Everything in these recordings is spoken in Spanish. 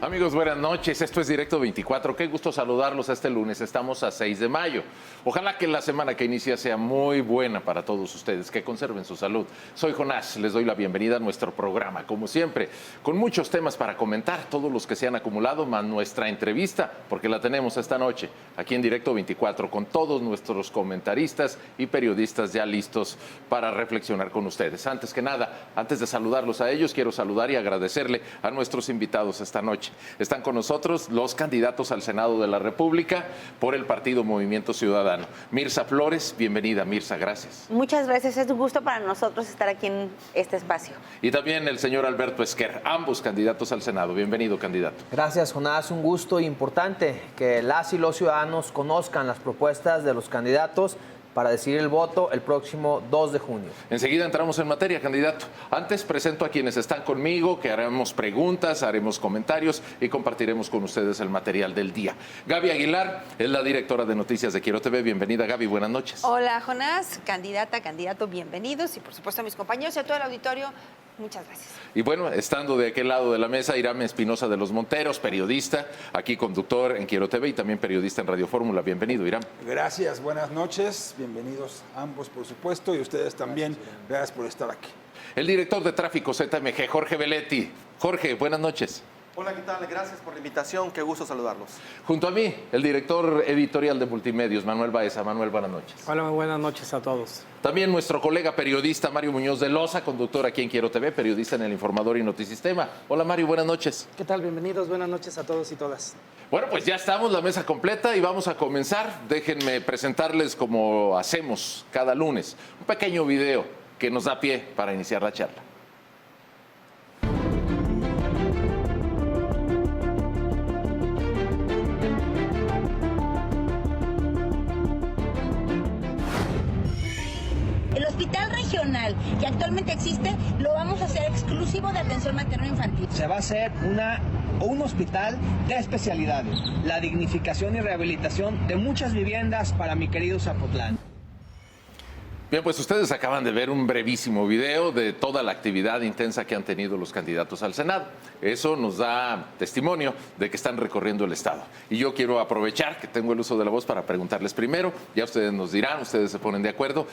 Amigos, buenas noches. Esto es Directo 24. Qué gusto saludarlos este lunes. Estamos a 6 de mayo. Ojalá que la semana que inicia sea muy buena para todos ustedes, que conserven su salud. Soy Jonás, les doy la bienvenida a nuestro programa, como siempre, con muchos temas para comentar, todos los que se han acumulado, más nuestra entrevista, porque la tenemos esta noche, aquí en Directo 24, con todos nuestros comentaristas y periodistas ya listos para reflexionar con ustedes. Antes que nada, antes de saludarlos a ellos, quiero saludar y agradecerle a nuestros invitados esta noche. Están con nosotros los candidatos al Senado de la República por el Partido Movimiento Ciudadano. Mirza Flores, bienvenida, Mirza, gracias. Muchas gracias, es un gusto para nosotros estar aquí en este espacio. Y también el señor Alberto Esquer, ambos candidatos al Senado. Bienvenido, candidato. Gracias, Jonás, un gusto importante que las y los ciudadanos conozcan las propuestas de los candidatos para decidir el voto el próximo 2 de junio. Enseguida entramos en materia, candidato. Antes presento a quienes están conmigo, que haremos preguntas, haremos comentarios y compartiremos con ustedes el material del día. Gaby Aguilar es la directora de Noticias de Quiero TV. Bienvenida, Gaby, buenas noches. Hola, Jonás, candidato, bienvenidos. Y por supuesto a mis compañeros y a todo el auditorio, muchas gracias. Y bueno, estando de aquel lado de la mesa, Irán Espinosa de los Monteros, periodista, aquí conductor en Quiero TV y también periodista en Radio Fórmula. Bienvenido, Irán. Gracias, buenas noches, bienvenidos ambos, por supuesto, y ustedes también. Gracias por estar aquí. El director de Tráfico ZMG, Jorge Belletti. Jorge, buenas noches. Hola, ¿qué tal? Gracias por la invitación, qué gusto saludarlos. Junto a mí, el director editorial de Multimedios, Manuel Baeza. Manuel, buenas noches. Hola, muy buenas noches a todos. También nuestro colega periodista Mario Muñoz de Loza, conductor aquí en Quiero TV, periodista en El Informador y Notisistema. Hola, Mario, buenas noches. ¿Qué tal? Bienvenidos, buenas noches a todos y todas. Bueno, pues ya estamos, la mesa completa y vamos a comenzar. Déjenme presentarles como hacemos cada lunes, un pequeño video que nos da pie para iniciar la charla. El hospital regional que actualmente existe lo vamos a hacer exclusivo de atención materno-infantil. Se va a hacer un hospital de especialidades, la dignificación y rehabilitación de muchas viviendas para mi querido Zapotlán. Bien, pues ustedes acaban de ver un brevísimo video de toda la actividad intensa que han tenido los candidatos al Senado. Eso nos da testimonio de que están recorriendo el Estado. Y yo quiero aprovechar que tengo el uso de la voz para preguntarles primero, ya ustedes nos dirán, ustedes se ponen de acuerdo.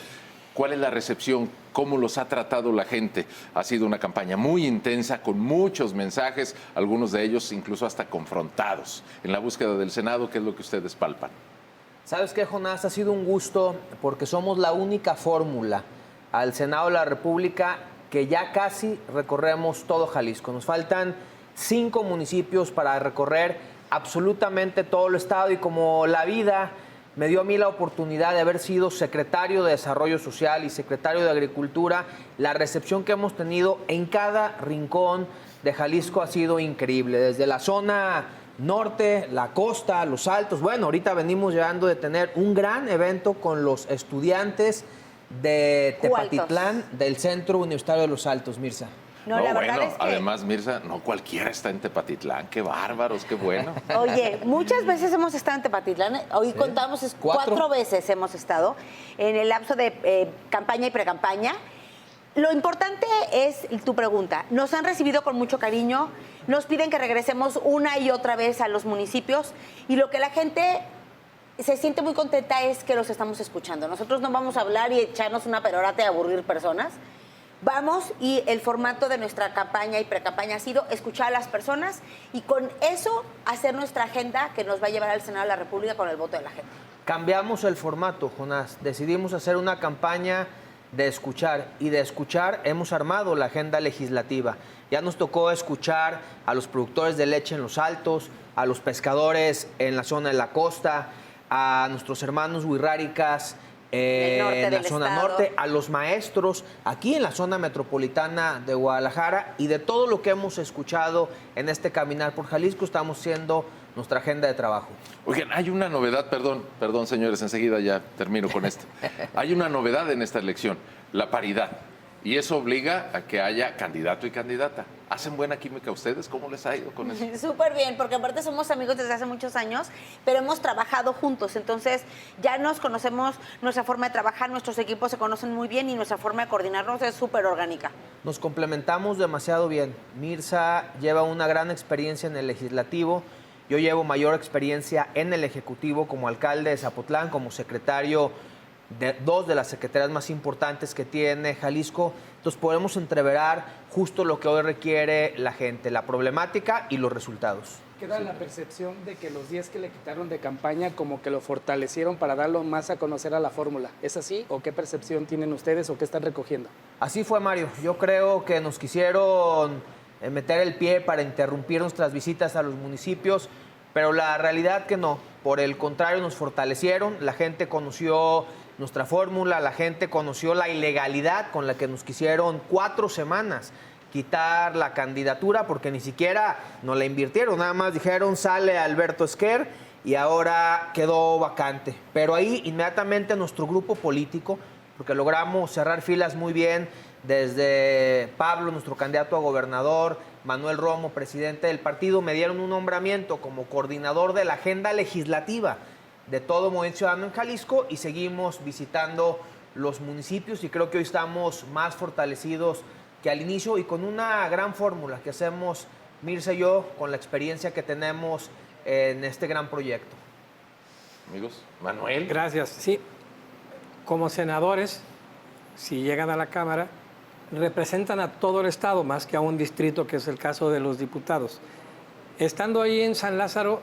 ¿Cuál es la recepción? ¿Cómo los ha tratado la gente? Ha sido una campaña muy intensa, con muchos mensajes, algunos de ellos incluso hasta confrontados. En la búsqueda del Senado, ¿qué es lo que ustedes palpan? ¿Sabes qué, Jonás? Ha sido un gusto porque somos la única fórmula al Senado de la República que ya casi recorremos todo Jalisco. Nos faltan 5 municipios para recorrer absolutamente todo el Estado y como la vida me dio a mí la oportunidad de haber sido secretario de Desarrollo Social y secretario de Agricultura, la recepción que hemos tenido en cada rincón de Jalisco ha sido increíble. Desde la zona norte, la costa, los altos. Bueno, ahorita venimos llegando de tener un gran evento con los estudiantes de Tepatitlán, del Centro Universitario de los Altos, Mirza. No, la verdad bueno, es que... además, Mirza, no cualquiera está en Tepatitlán. Qué bárbaros, qué bueno. Oye, muchas veces hemos estado en Tepatitlán. Hoy contamos, 4 veces hemos estado en el lapso de campaña y precampaña. Lo importante es tu pregunta. Nos han recibido con mucho cariño, nos piden que regresemos una y otra vez a los municipios y lo que la gente se siente muy contenta es que los estamos escuchando. Nosotros no vamos a hablar y echarnos una perorata y aburrir personas. Vamos y el formato de nuestra campaña y precampaña ha sido escuchar a las personas y con eso hacer nuestra agenda que nos va a llevar al Senado de la República con el voto de la gente. Cambiamos el formato, Jonás. Decidimos hacer una campaña de escuchar y de escuchar hemos armado la agenda legislativa. Ya nos tocó escuchar a los productores de leche en los Altos, a los pescadores en la zona de la costa, a nuestros hermanos huirráricas en la zona norte, a los maestros aquí en la zona metropolitana de Guadalajara y de todo lo que hemos escuchado en este caminar por Jalisco estamos haciendo nuestra agenda de trabajo. Oigan, hay una novedad, perdón señores, enseguida ya termino con esto. Hay una novedad en esta elección, la paridad. Y eso obliga a que haya candidato y candidata. ¿Hacen buena química ustedes? ¿Cómo les ha ido con eso? Súper bien, porque aparte somos amigos desde hace muchos años, pero hemos trabajado juntos, entonces ya nos conocemos, nuestra forma de trabajar, nuestros equipos se conocen muy bien y nuestra forma de coordinarnos es súper orgánica. Nos complementamos demasiado bien. Mirza lleva una gran experiencia en el legislativo, yo llevo mayor experiencia en el ejecutivo como alcalde de Zapotlán, como secretario de dos de las secretarías más importantes que tiene Jalisco. Entonces podemos entreverar justo lo que hoy requiere la gente, la problemática y los resultados. Queda la percepción de que los días que le quitaron de campaña como que lo fortalecieron para darlo más a conocer a la fórmula. ¿Es así? ¿O qué percepción tienen ustedes o qué están recogiendo? Así fue, Mario. Yo creo que nos quisieron meter el pie para interrumpir nuestras visitas a los municipios, pero la realidad que no. Por el contrario, nos fortalecieron. La gente conoció nuestra fórmula, la gente conoció la ilegalidad con la que nos quisieron 4 semanas quitar la candidatura, porque ni siquiera nos la invirtieron, nada más dijeron sale Alberto Esquer y ahora quedó vacante. Pero ahí inmediatamente nuestro grupo político, porque logramos cerrar filas muy bien, desde Pablo, nuestro candidato a gobernador, Manuel Romo, presidente del partido, me dieron un nombramiento como coordinador de la agenda legislativa de todo Movimiento Ciudadano en Jalisco y seguimos visitando los municipios y creo que hoy estamos más fortalecidos que al inicio y con una gran fórmula que hacemos Mirza y yo con la experiencia que tenemos en este gran proyecto. Amigos, Manuel. Gracias. Sí, como senadores, si llegan a la Cámara, representan a todo el Estado más que a un distrito, que es el caso de los diputados. Estando ahí en San Lázaro,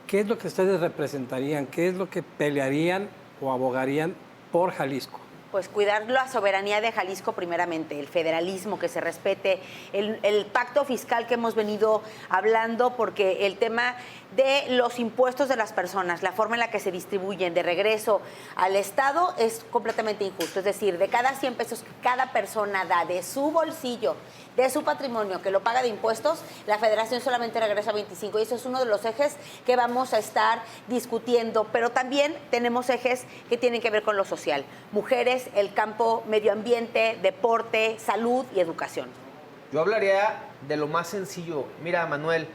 ¿qué es lo que ustedes representarían? ¿Qué es lo que pelearían o abogarían por Jalisco? Pues cuidar la soberanía de Jalisco primeramente, el federalismo, que se respete, el pacto fiscal que hemos venido hablando, porque el tema de los impuestos de las personas, la forma en la que se distribuyen de regreso al Estado es completamente injusto. Es decir, de cada 100 pesos que cada persona da de su bolsillo, de su patrimonio, que lo paga de impuestos, la Federación solamente regresa 25. Y eso es uno de los ejes que vamos a estar discutiendo. Pero también tenemos ejes que tienen que ver con lo social. Mujeres, el campo, medio ambiente, deporte, salud y educación. Yo hablaría de lo más sencillo. Mira, Manuel,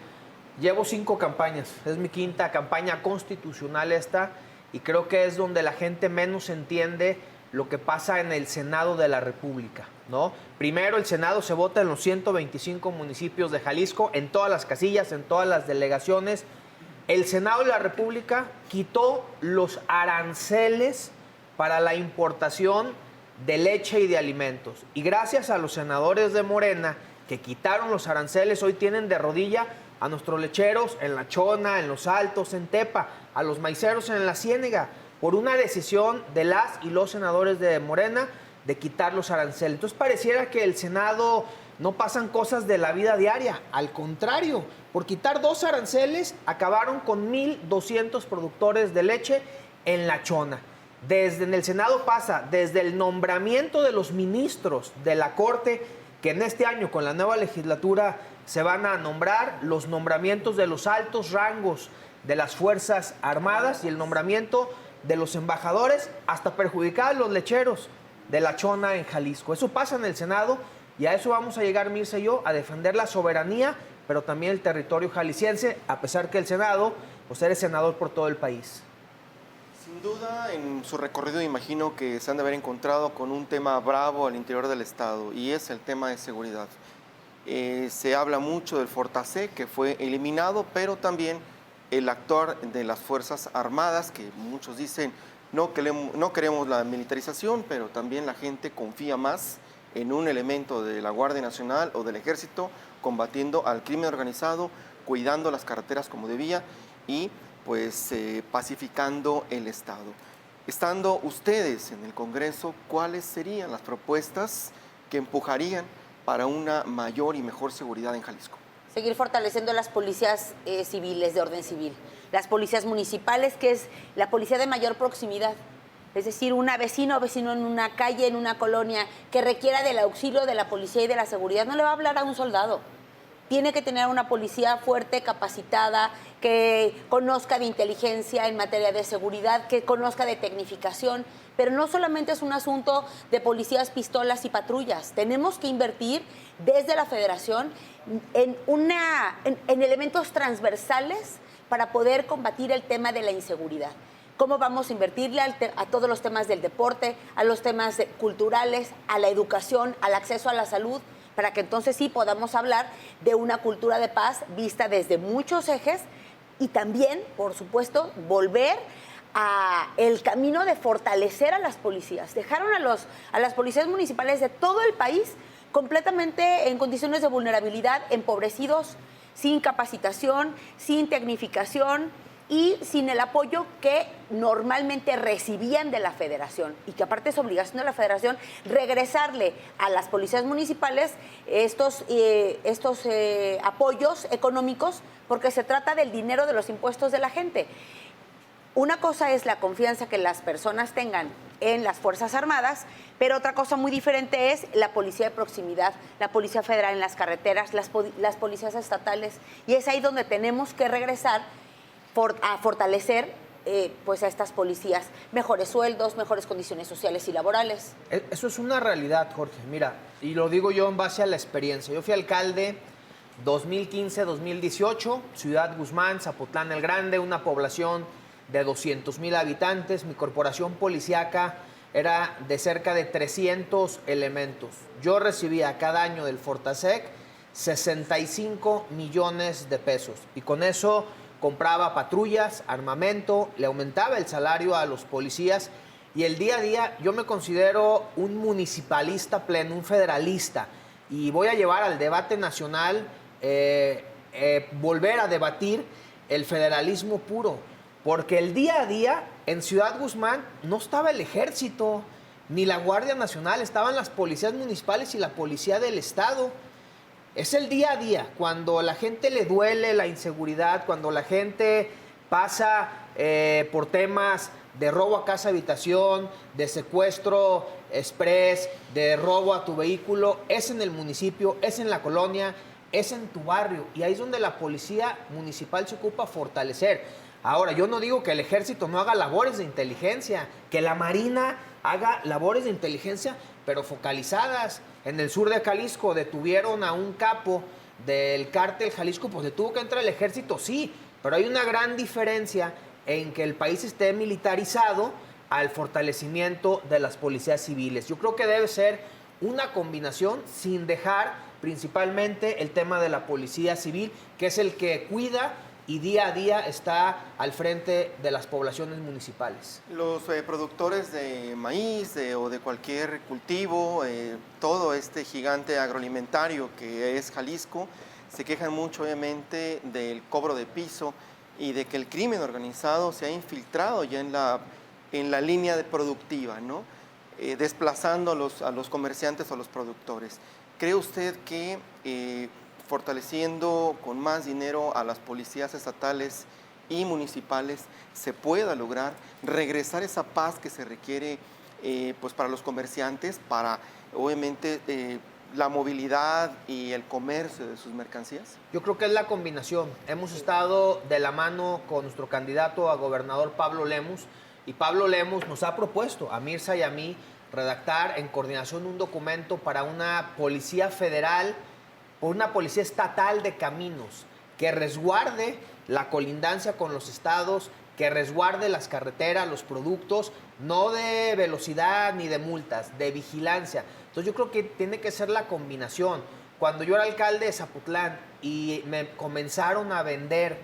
llevo 5 campañas. Es mi 5ª campaña constitucional esta y creo que es donde la gente menos entiende lo que pasa en el Senado de la República, ¿no? Primero, el Senado se vota en los 125 municipios de Jalisco, en todas las casillas, en todas las delegaciones. El Senado de la República quitó los aranceles para la importación de leche y de alimentos. Y gracias a los senadores de Morena que quitaron los aranceles, hoy tienen de rodilla a nuestros lecheros en La Chona, en Los Altos, en Tepa, a los maiceros en La Ciénega, por una decisión de las y los senadores de Morena de quitar los aranceles. Entonces pareciera que el Senado no pasan cosas de la vida diaria, al contrario, por quitar 2 aranceles acabaron con 1,200 productores de leche en La Chona. En el Senado pasa desde el nombramiento de los ministros de la Corte, que en este año con la nueva legislatura se van a nombrar, los nombramientos de los altos rangos de las Fuerzas Armadas y el nombramiento de los embajadores, hasta perjudicar a los lecheros de La Chona en Jalisco. Eso pasa en el Senado y a eso vamos a llegar Mirza y yo, a defender la soberanía, pero también el territorio jalisciense, a pesar que el Senado, pues eres senador por todo el país. Sin duda, en su recorrido imagino que se han de haber encontrado con un tema bravo al interior del Estado y es el tema de seguridad. Se habla mucho del Fortasec, que fue eliminado, pero también el actuar de las Fuerzas Armadas, que muchos dicen no queremos la militarización, pero también la gente confía más en un elemento de la Guardia Nacional o del Ejército combatiendo al crimen organizado, cuidando las carreteras como debía y pues pacificando el Estado. Estando ustedes en el Congreso, ¿cuáles serían las propuestas que empujarían para una mayor y mejor seguridad en Jalisco? Seguir fortaleciendo las policías civiles de orden civil, las policías municipales, que es la policía de mayor proximidad. Es decir, una vecino o vecino en una calle, en una colonia, que requiera del auxilio de la policía y de la seguridad, no le va a hablar a un soldado. tiene que tener una policía fuerte, capacitada, que conozca de inteligencia en materia de seguridad, que conozca de tecnificación, pero no solamente es un asunto de policías, pistolas y patrullas. Tenemos que invertir desde la Federación en elementos transversales para poder combatir el tema de la inseguridad. ¿Cómo vamos a invertirle a todos los temas del deporte, a los temas culturales, a la educación, al acceso a la salud, para que entonces sí podamos hablar de una cultura de paz vista desde muchos ejes y también, por supuesto, volver a el camino de fortalecer a las policías? Dejaron a las policías municipales de todo el país completamente en condiciones de vulnerabilidad, empobrecidos, sin capacitación, sin tecnificación y sin el apoyo que normalmente recibían de la Federación, y que aparte es obligación de la Federación regresarle a las policías municipales estos apoyos económicos, porque se trata del dinero de los impuestos de la gente. Una cosa es la confianza que las personas tengan en las Fuerzas Armadas, pero otra cosa muy diferente es la policía de proximidad, la policía federal en las carreteras, las policías estatales, y es ahí donde tenemos que regresar a fortalecer pues a estas policías, mejores sueldos, mejores condiciones sociales y laborales. Eso es una realidad, Jorge. Mira, y lo digo yo en base a la experiencia. Yo fui alcalde 2015-2018, Ciudad Guzmán, Zapotlán el Grande, una población de 200,000 habitantes. Mi corporación policíaca era de cerca de 300 elementos. Yo recibía cada año del Fortasec 65 millones de pesos, y con eso compraba patrullas, armamento, le aumentaba el salario a los policías, y el día a día yo me considero un municipalista pleno, un federalista, y voy a llevar al debate nacional, volver a debatir el federalismo puro, porque el día a día en Ciudad Guzmán no estaba el ejército, ni la Guardia Nacional, estaban las policías municipales y la policía del estado. Es el día a día, cuando la gente le duele la inseguridad, cuando la gente pasa por temas de robo a casa habitación, de secuestro express, de robo a tu vehículo, es en el municipio, es en la colonia, es en tu barrio, y ahí es donde la policía municipal se ocupa fortalecer. Ahora, yo no digo que el ejército no haga labores de inteligencia, que la Marina haga labores de inteligencia, pero focalizadas. En el sur de Jalisco detuvieron a un capo del cártel Jalisco, pues le tuvo que entrar el ejército, sí, pero hay una gran diferencia en que el país esté militarizado al fortalecimiento de las policías civiles. Yo creo que debe ser una combinación, sin dejar principalmente el tema de la policía civil, que es el que cuida y día a día está al frente de las poblaciones municipales. Los productores de maíz o de cualquier cultivo, todo este gigante agroalimentario que es Jalisco, se quejan mucho obviamente del cobro de piso y de que el crimen organizado se ha infiltrado ya en la línea productiva, ¿no? Desplazando a los comerciantes o a los productores. ¿Cree usted que fortaleciendo con más dinero a las policías estatales y municipales se pueda lograr regresar esa paz que se requiere pues para los comerciantes, para obviamente la movilidad y el comercio de sus mercancías? Yo creo que es la combinación. Hemos estado de la mano con nuestro candidato a gobernador Pablo Lemus, y Pablo Lemus nos ha propuesto a Mirza y a mí redactar en coordinación un documento para una policía federal, una policía estatal de caminos, que resguarde la colindancia con los estados, que resguarde las carreteras, los productos, no de velocidad ni de multas, de vigilancia. Entonces yo creo que tiene que ser la combinación. Cuando yo era alcalde de Zapotlán y me comenzaron a vender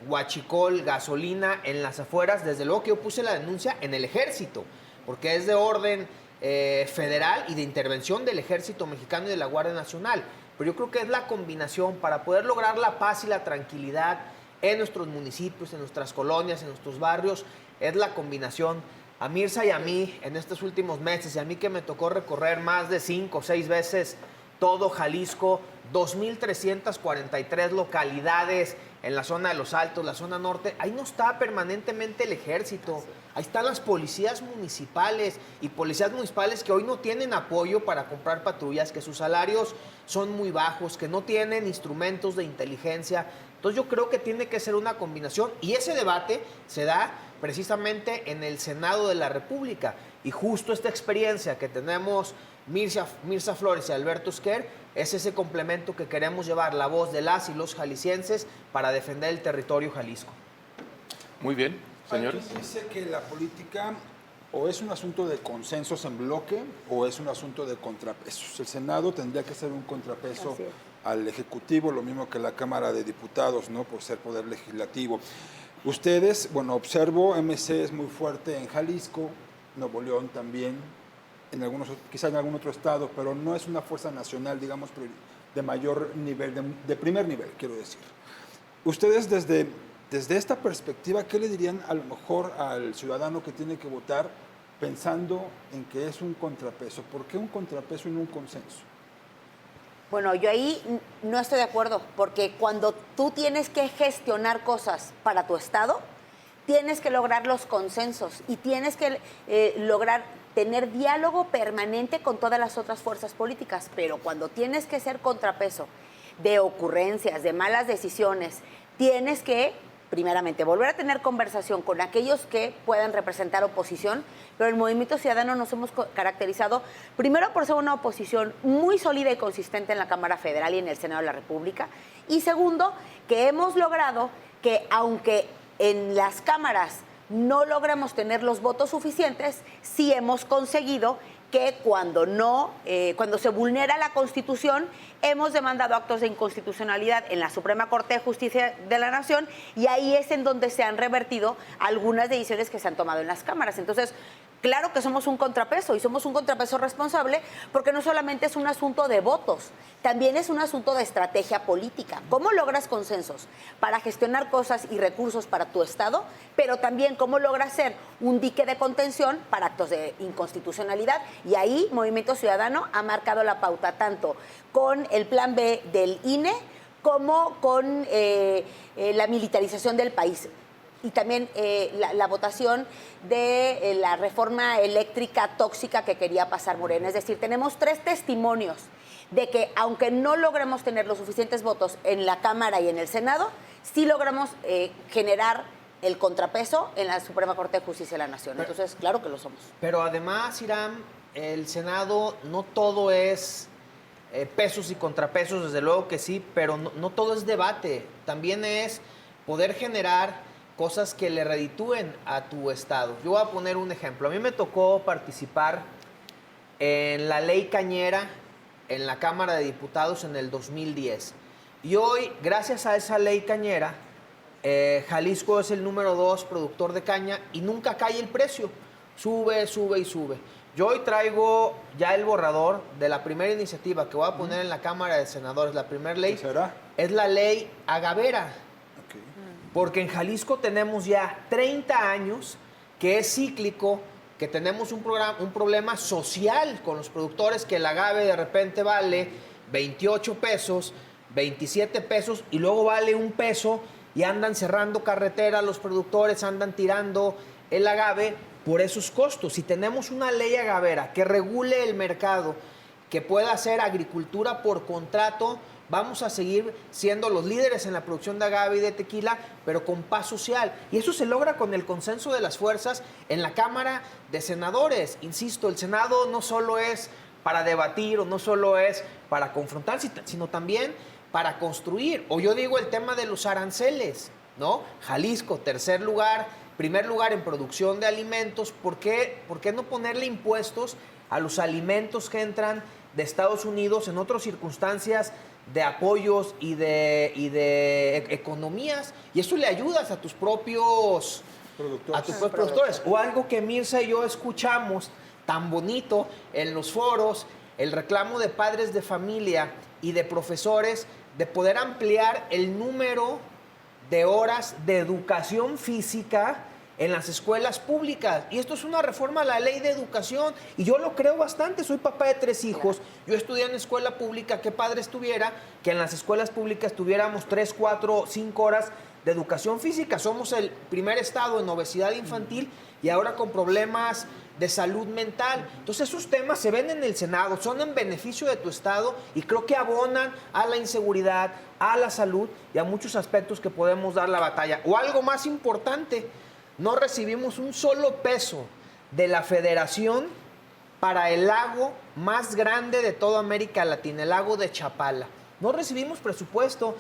huachicol, gasolina en las afueras, desde luego que yo puse la denuncia en el ejército, porque es de orden federal y de intervención del ejército mexicano y de la Guardia Nacional. Pero yo creo que es la combinación para poder lograr la paz y la tranquilidad en nuestros municipios, en nuestras colonias, en nuestros barrios. Es la combinación. A Mirza y a mí, en estos últimos meses, y a mí que me tocó recorrer más de 5 o 6 veces todo Jalisco, 2.343 localidades en la zona de los Altos, la zona norte. Ahí no está permanentemente el ejército. Ahí están las policías municipales y policías municipales que hoy no tienen apoyo para comprar patrullas, que sus salarios son muy bajos, que no tienen instrumentos de inteligencia. Entonces yo creo que tiene que ser una combinación y ese debate se da precisamente en el Senado de la República. Y justo esta experiencia que tenemos Mirza Flores y Alberto Esquer es ese complemento que queremos llevar, la voz de las y los jaliscienses para defender el territorio Jalisco. Muy bien, señores. Aquí dice que la política o es un asunto de consensos en bloque o es un asunto de contrapesos. El Senado tendría que ser un contrapeso al Ejecutivo, lo mismo que la Cámara de Diputados, ¿no? Por ser poder legislativo. Ustedes, bueno, observo, MC es muy fuerte en Jalisco, Nuevo León también, en algunos, quizá en algún otro estado, pero no es una fuerza nacional, digamos, de mayor nivel, de primer nivel, quiero decir. Ustedes desde esta perspectiva, ¿qué le dirían a lo mejor al ciudadano que tiene que votar pensando en que es un contrapeso? ¿Por qué un contrapeso y no un consenso? Bueno, yo ahí no estoy de acuerdo, porque cuando tú tienes que gestionar cosas para tu estado, tienes que lograr los consensos y tienes que lograr tener diálogo permanente con todas las otras fuerzas políticas, pero cuando tienes que ser contrapeso de ocurrencias, de malas decisiones, tienes que, primeramente, volver a tener conversación con aquellos que puedan representar oposición, pero el Movimiento Ciudadano nos hemos caracterizado, primero, por ser una oposición muy sólida y consistente en la Cámara Federal y en el Senado de la República, y segundo, que hemos logrado que, aunque en las cámaras no logramos tener los votos suficientes, sí hemos conseguido que cuando se vulnera la Constitución, hemos demandado actos de inconstitucionalidad en la Suprema Corte de Justicia de la Nación y ahí es en donde se han revertido algunas decisiones que se han tomado en las cámaras. Entonces, claro que somos un contrapeso y somos un contrapeso responsable porque no solamente es un asunto de votos, también es un asunto de estrategia política. ¿Cómo logras consensos para gestionar cosas y recursos para tu Estado? Pero también cómo logras ser un dique de contención para actos de inconstitucionalidad. Y ahí Movimiento Ciudadano ha marcado la pauta tanto con el plan B del INE como con la militarización del país. Y también la votación de la reforma eléctrica tóxica que quería pasar Morena. Es decir, tenemos 3 testimonios de que aunque no logremos tener los suficientes votos en la Cámara y en el Senado, sí logramos generar el contrapeso en la Suprema Corte de Justicia de la Nación. Entonces, claro que lo somos. Pero además, Irán, el Senado no todo es pesos y contrapesos, desde luego que sí, pero no todo es debate. También es poder generar cosas que le reditúen a tu estado. Yo voy a poner un ejemplo. A mí me tocó participar en la ley cañera en la Cámara de Diputados en el 2010. Y hoy, gracias a esa ley cañera, Jalisco es el número 2 productor de caña y nunca cae el precio. Sube, sube y sube. Yo hoy traigo ya el borrador de la primera iniciativa que voy a poner en la Cámara de Senadores. La primera ley es la ley agavera. Porque en Jalisco tenemos ya 30 años que es cíclico, que tenemos un problema social con los productores, que el agave de repente vale 28 pesos, 27 pesos y luego vale 1 peso y andan cerrando carretera los productores, andan tirando el agave por esos costos. Si tenemos una ley agavera que regule el mercado, que pueda hacer agricultura por contrato, vamos a seguir siendo los líderes en la producción de agave y de tequila, pero con paz social. Y eso se logra con el consenso de las fuerzas en la Cámara de Senadores. Insisto, el Senado no solo es para debatir o no solo es para confrontar, sino también para construir. O yo digo el tema de los aranceles, ¿no? Jalisco, primer lugar en producción de alimentos. ¿Por qué no ponerle impuestos a los alimentos que entran de Estados Unidos en otras circunstancias de apoyos y de economías? Y eso le ayudas a tus propios productores. O algo que Mirza y yo escuchamos tan bonito en los foros, el reclamo de padres de familia y de profesores de poder ampliar el número de horas de educación física en las escuelas públicas. Y esto es una reforma a la ley de educación. Y yo lo creo bastante. Soy papá de 3 hijos. Yo estudié en escuela pública. Qué padre estuviera que en las escuelas públicas tuviéramos 3, 4, 5 horas de educación física. Somos el primer estado en obesidad infantil y ahora con problemas de salud mental. Entonces esos temas se ven en el Senado, son en beneficio de tu estado y creo que abonan a la inseguridad, a la salud y a muchos aspectos que podemos dar la batalla. O algo más importante, no recibimos un solo peso de la federación para el lago más grande de toda América Latina, el lago de Chapala. No recibimos presupuesto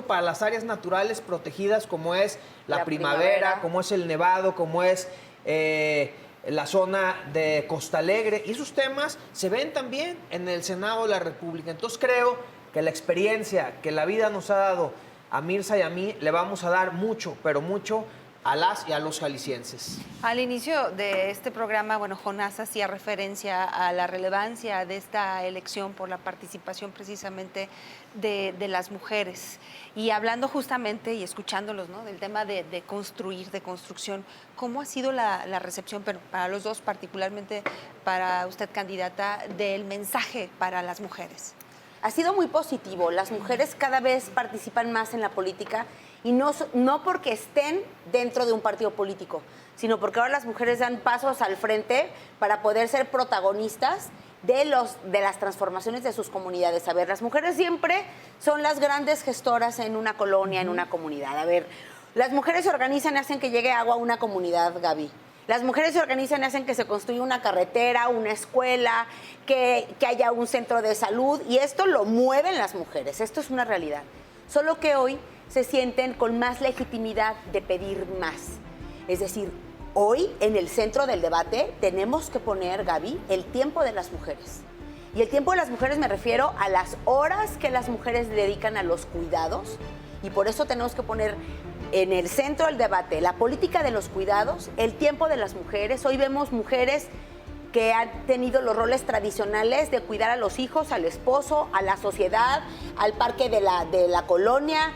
para las áreas naturales protegidas como es la primavera, como es el Nevado, como es la zona de Costa Alegre. Y esos temas se ven también en el Senado de la República. Entonces creo que la experiencia que la vida nos ha dado a Mirza y a mí le vamos a dar mucho, pero mucho a las y a los jaliscienses. Al inicio de este programa, bueno, Jonás hacía referencia a la relevancia de esta elección por la participación precisamente de las mujeres. Y hablando justamente y escuchándolos, ¿no?, del tema de construir, de construcción, ¿cómo ha sido la recepción, pero para los dos, particularmente para usted, candidata, del mensaje para las mujeres? Ha sido muy positivo. Las mujeres cada vez participan más en la política y no porque estén dentro de un partido político, sino porque ahora las mujeres dan pasos al frente para poder ser protagonistas de las transformaciones de sus comunidades. A ver, las mujeres siempre son las grandes gestoras en una colonia, en una comunidad. A ver, las mujeres se organizan y hacen que llegue agua a una comunidad, Gaby. Las mujeres se organizan y hacen que se construya una carretera, una escuela, que haya un centro de salud, y esto lo mueven las mujeres, esto es una realidad. Solo que hoy se sienten con más legitimidad de pedir más. Es decir, hoy en el centro del debate tenemos que poner, Gaby, el tiempo de las mujeres. Y el tiempo de las mujeres me refiero a las horas que las mujeres dedican a los cuidados, y por eso tenemos que poner en el centro del debate la política de los cuidados, el tiempo de las mujeres. Hoy vemos mujeres que han tenido los roles tradicionales de cuidar a los hijos, al esposo, a la sociedad, al parque de la colonia.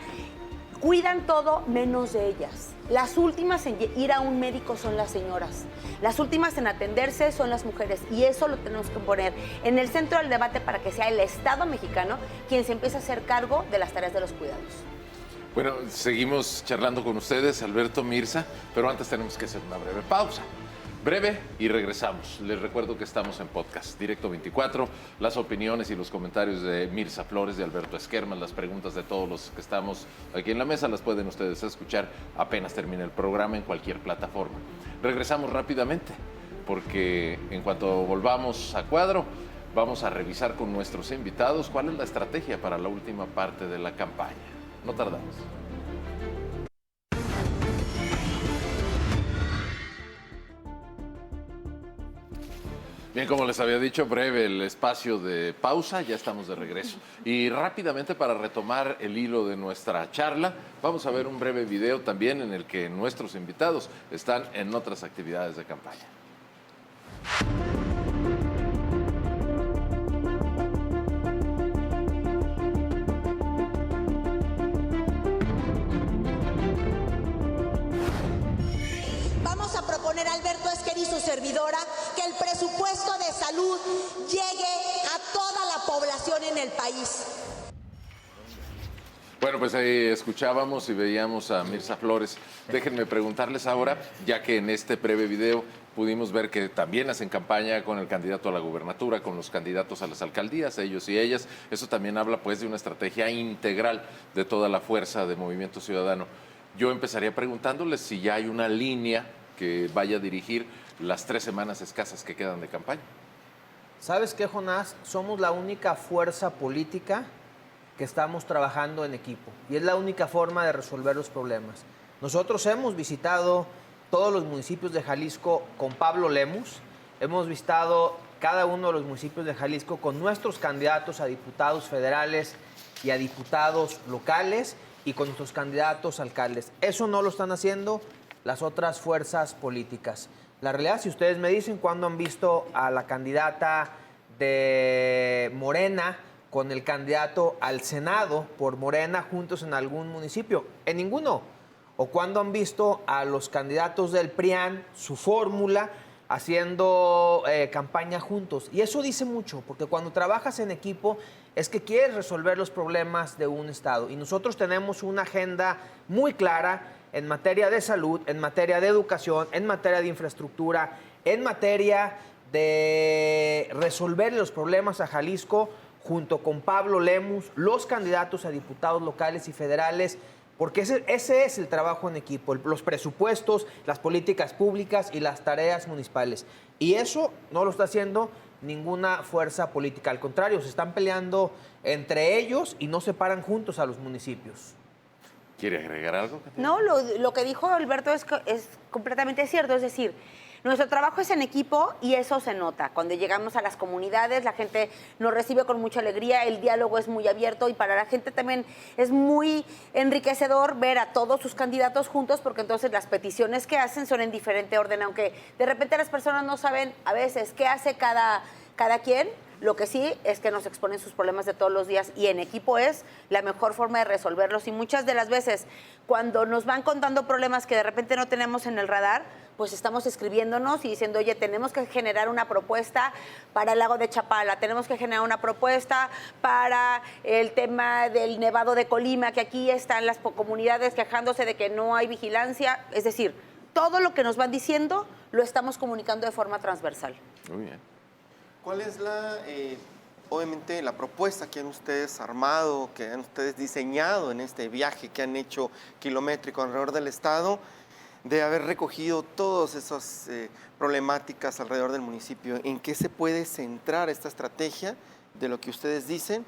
Cuidan todo menos de ellas. Las últimas en ir a un médico son las señoras. Las últimas en atenderse son las mujeres. Y eso lo tenemos que poner en el centro del debate para que sea el Estado mexicano quien se empiece a hacer cargo de las tareas de los cuidados. Bueno, seguimos charlando con ustedes, Alberto, Mirza, pero antes tenemos que hacer una breve pausa. Breve y regresamos. Les recuerdo que estamos en podcast, Directo 24. Las opiniones y los comentarios de Mirza Flores, de Alberto Esquerman, las preguntas de todos los que estamos aquí en la mesa, las pueden ustedes escuchar apenas termine el programa en cualquier plataforma. Regresamos rápidamente, porque en cuanto volvamos a cuadro, vamos a revisar con nuestros invitados cuál es la estrategia para la última parte de la campaña. No tardamos. Bien, como les había dicho, breve el espacio de pausa, ya estamos de regreso. Y rápidamente, para retomar el hilo de nuestra charla, vamos a ver un breve video también en el que nuestros invitados están en otras actividades de campaña. Alberto Esquer y su servidora, que el presupuesto de salud llegue a toda la población en el país. Bueno, pues ahí escuchábamos y veíamos a Mirza Flores. Déjenme preguntarles ahora, ya que en este breve video pudimos ver que también hacen campaña con el candidato a la gubernatura, con los candidatos a las alcaldías, ellos y ellas. Eso también habla pues de una estrategia integral de toda la fuerza de Movimiento Ciudadano. Yo empezaría preguntándoles si ya hay una línea que vaya a dirigir las 3 semanas escasas que quedan de campaña. ¿Sabes qué, Jonás? Somos la única fuerza política que estamos trabajando en equipo y es la única forma de resolver los problemas. Nosotros hemos visitado todos los municipios de Jalisco con Pablo Lemus, hemos visitado cada uno de los municipios de Jalisco con nuestros candidatos a diputados federales y a diputados locales y con nuestros candidatos a alcaldes. Eso no lo están haciendo las otras fuerzas políticas. La realidad, si ustedes me dicen cuándo han visto a la candidata de Morena con el candidato al Senado por Morena juntos en algún municipio, en ninguno. o cuándo han visto a los candidatos del PRIAN, su fórmula, haciendo campaña juntos. Y eso dice mucho, porque cuando trabajas en equipo es que quieres resolver los problemas de un estado. Y nosotros tenemos una agenda muy clara en materia de salud, en materia de educación, en materia de infraestructura, en materia de resolver los problemas a Jalisco, junto con Pablo Lemus, los candidatos a diputados locales y federales, porque ese es el trabajo en equipo, los presupuestos, las políticas públicas y las tareas municipales. Y eso no lo está haciendo ninguna fuerza política. Al contrario, se están peleando entre ellos y no se paran juntos a los municipios. ¿Quiere agregar algo? No, lo que dijo Alberto es completamente cierto. Es decir, nuestro trabajo es en equipo y eso se nota. Cuando llegamos a las comunidades, la gente nos recibe con mucha alegría, el diálogo es muy abierto y para la gente también es muy enriquecedor ver a todos sus candidatos juntos, porque entonces las peticiones que hacen son en diferente orden, aunque de repente las personas no saben a veces qué hace cada quien. Lo que sí es que nos exponen sus problemas de todos los días y en equipo es la mejor forma de resolverlos. Y muchas de las veces, cuando nos van contando problemas que de repente no tenemos en el radar, pues estamos escribiéndonos y diciendo, oye, tenemos que generar una propuesta para el lago de Chapala, tenemos que generar una propuesta para el tema del Nevado de Colima, que aquí están las comunidades quejándose de que no hay vigilancia. Es decir, todo lo que nos van diciendo lo estamos comunicando de forma transversal. Muy bien. ¿Cuál es obviamente, la propuesta que han ustedes armado, que han ustedes diseñado en este viaje que han hecho kilométrico alrededor del estado, de haber recogido todas esas problemáticas alrededor del municipio? ¿En qué se puede centrar esta estrategia de lo que ustedes dicen?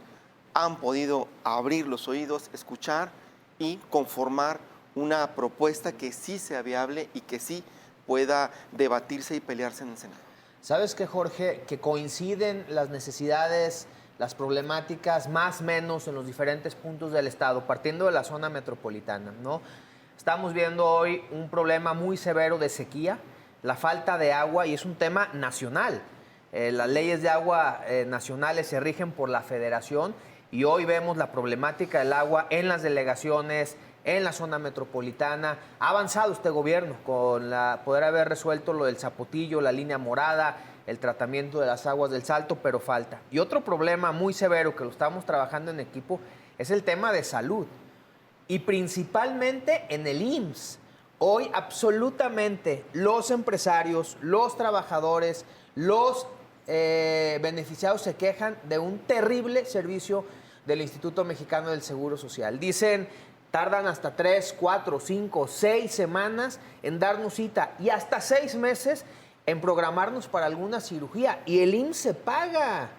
¿Han podido abrir los oídos, escuchar y conformar una propuesta que sí sea viable y que sí pueda debatirse y pelearse en el Senado? ¿Sabes qué, Jorge? Que coinciden las necesidades, las problemáticas, más o menos en los diferentes puntos del estado, partiendo de la zona metropolitana, ¿no? Estamos viendo hoy un problema muy severo de sequía, la falta de agua, y es un tema nacional. Las leyes de agua nacionales se rigen por la federación y hoy vemos la problemática del agua en las delegaciones, en la zona metropolitana. Ha avanzado este gobierno con poder haber resuelto lo del Zapotillo, la línea morada, el tratamiento de las aguas del Salto, pero falta. Y otro problema muy severo que lo estamos trabajando en equipo es el tema de salud. Y principalmente en el IMSS. Hoy absolutamente los empresarios, los trabajadores, los beneficiados se quejan de un terrible servicio del Instituto Mexicano del Seguro Social. Dicen, tardan hasta 3, 4, 5, 6 semanas en darnos cita y hasta 6 meses en programarnos para alguna cirugía. Y el IMSS se paga.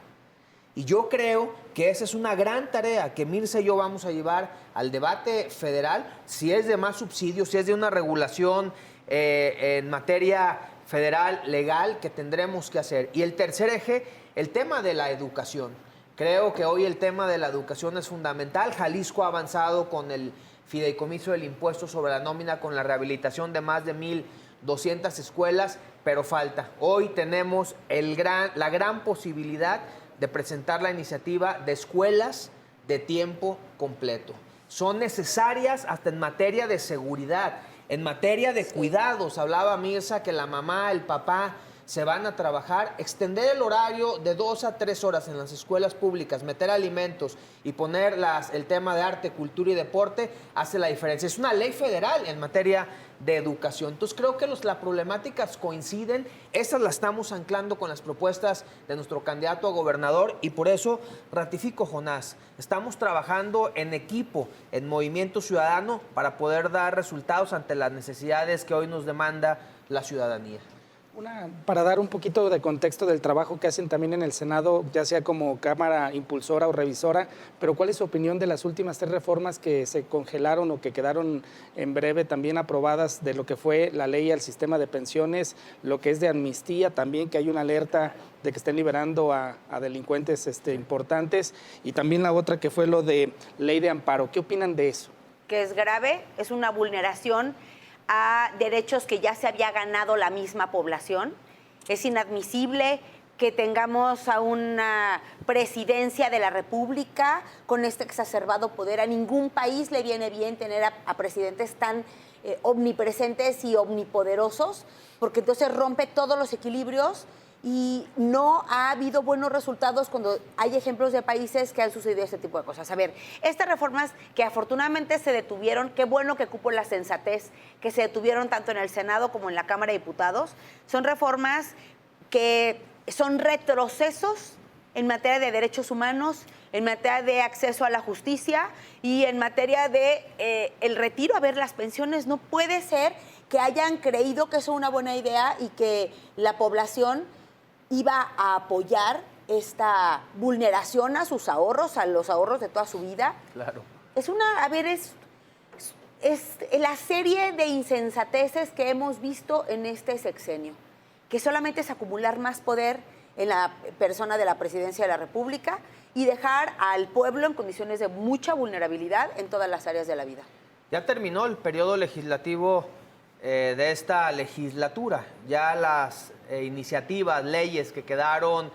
Y yo creo que esa es una gran tarea que Mirza y yo vamos a llevar al debate federal, si es de más subsidios, si es de una regulación en materia federal, legal, que tendremos que hacer. Y el tercer eje, el tema de la educación. Creo que hoy el tema de la educación es fundamental. Jalisco ha avanzado con el fideicomiso del impuesto sobre la nómina, con la rehabilitación de más de 1,200 escuelas, pero falta. Hoy tenemos la gran posibilidad de presentar la iniciativa de escuelas de tiempo completo. Son necesarias hasta en materia de seguridad, en materia de cuidados. Hablaba Mirza que la mamá, el papá se van a trabajar, extender el horario de 2 a 3 horas en las escuelas públicas, meter alimentos y poner el tema de arte, cultura y deporte, hace la diferencia. Es una ley federal en materia de educación. Entonces creo que las problemáticas coinciden, esas las estamos anclando con las propuestas de nuestro candidato a gobernador y por eso ratifico, Jonás, estamos trabajando en equipo, en Movimiento Ciudadano, para poder dar resultados ante las necesidades que hoy nos demanda la ciudadanía. Para dar un poquito de contexto del trabajo que hacen también en el Senado, ya sea como Cámara impulsora o revisora, pero ¿cuál es su opinión de las últimas 3 reformas que se congelaron o que quedaron en breve también aprobadas de lo que fue la ley al sistema de pensiones, lo que es de amnistía también, que hay una alerta de que estén liberando a delincuentes importantes, y también la otra que fue lo de ley de amparo? ¿Qué opinan de eso? Que es grave, es una vulneración a derechos que ya se había ganado la misma población. Es inadmisible que tengamos a una presidencia de la República con este exacerbado poder. A ningún país le viene bien tener a presidentes tan omnipresentes y omnipoderosos, porque entonces rompe todos los equilibrios y no ha habido buenos resultados cuando hay ejemplos de países que han sucedido este tipo de cosas. A ver, estas reformas que afortunadamente se detuvieron, qué bueno que cupo la sensatez, que se detuvieron tanto en el Senado como en la Cámara de Diputados, son reformas que son retrocesos en materia de derechos humanos, en materia de acceso a la justicia y en materia de el retiro. A ver, las pensiones, no puede ser que hayan creído que eso es una buena idea y que la población iba a apoyar esta vulneración a sus ahorros, a los ahorros de toda su vida. Claro. Es una, a ver, es la serie de insensateces que hemos visto en este sexenio, que solamente es acumular más poder en la persona de la Presidencia de la República y dejar al pueblo en condiciones de mucha vulnerabilidad en todas las áreas de la vida. Ya terminó el periodo legislativo de esta legislatura. Ya las iniciativas, leyes que quedaron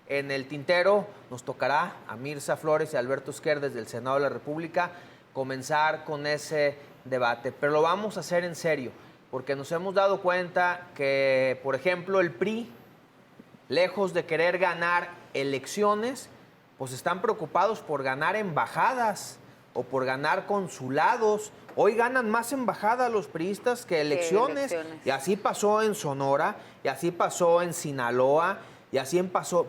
en el tintero, nos tocará a Mirza Flores y a Alberto Esquer desde el Senado de la República comenzar con ese debate. Pero lo vamos a hacer en serio, porque nos hemos dado cuenta que, por ejemplo, el PRI, lejos de querer ganar elecciones, pues están preocupados por ganar embajadas o por ganar consulados. Hoy ganan más embajadas los priistas que elecciones. Y así pasó en Sonora, y así pasó en Sinaloa, y así pasó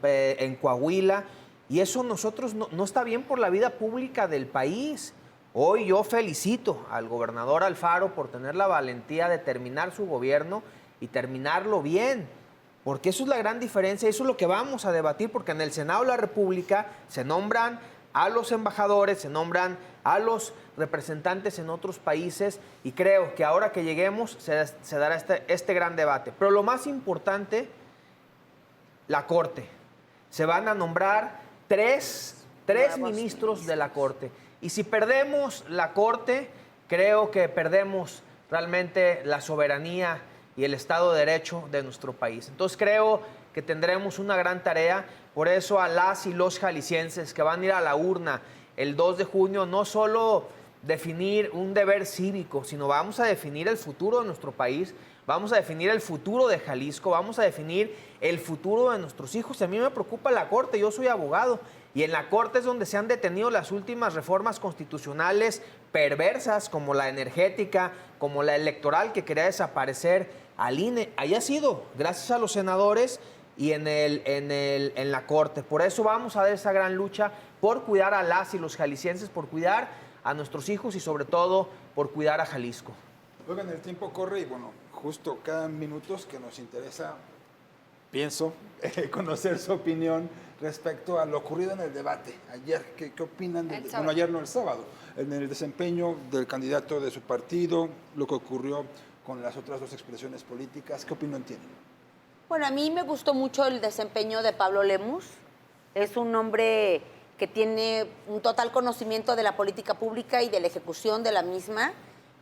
en Coahuila. Y eso nosotros no está bien por la vida pública del país. Hoy yo felicito al gobernador Alfaro por tener la valentía de terminar su gobierno y terminarlo bien. Porque eso es la gran diferencia, eso es lo que vamos a debatir, porque en el Senado de la República se nombran a los embajadores, se nombran a los representantes en otros países, y creo que ahora que lleguemos se dará este gran debate. Pero lo más importante, la Corte. Se van a nombrar tres ministros de la Corte. Y si perdemos la Corte, creo que perdemos realmente la soberanía y el Estado de Derecho de nuestro país. Entonces creo que tendremos una gran tarea. Por eso a las y los jaliscienses que van a ir a la urna el 2 de junio, no solo definir un deber cívico, sino vamos a definir el futuro de nuestro país, vamos a definir el futuro de Jalisco, vamos a definir el futuro de nuestros hijos. A mí me preocupa la Corte, yo soy abogado, y en la Corte es donde se han detenido las últimas reformas constitucionales perversas, como la energética, como la electoral que quería desaparecer al INE. Ahí ha sido gracias a los senadores y en la Corte. Por eso vamos a dar esa gran lucha por cuidar a las y los jaliscienses, por cuidar a nuestros hijos y sobre todo por cuidar a Jalisco. Oigan, el tiempo corre y bueno, justo cada minuto que nos interesa, pienso, conocer su opinión respecto a lo ocurrido en el debate. Ayer, ¿qué opinan? Bueno, ayer no, el sábado, en el desempeño del candidato de su partido, lo que ocurrió con las otras dos expresiones políticas. ¿Qué opinión tienen? Bueno, a mí me gustó mucho el desempeño de Pablo Lemus. Es un hombre que tiene un total conocimiento de la política pública y de la ejecución de la misma,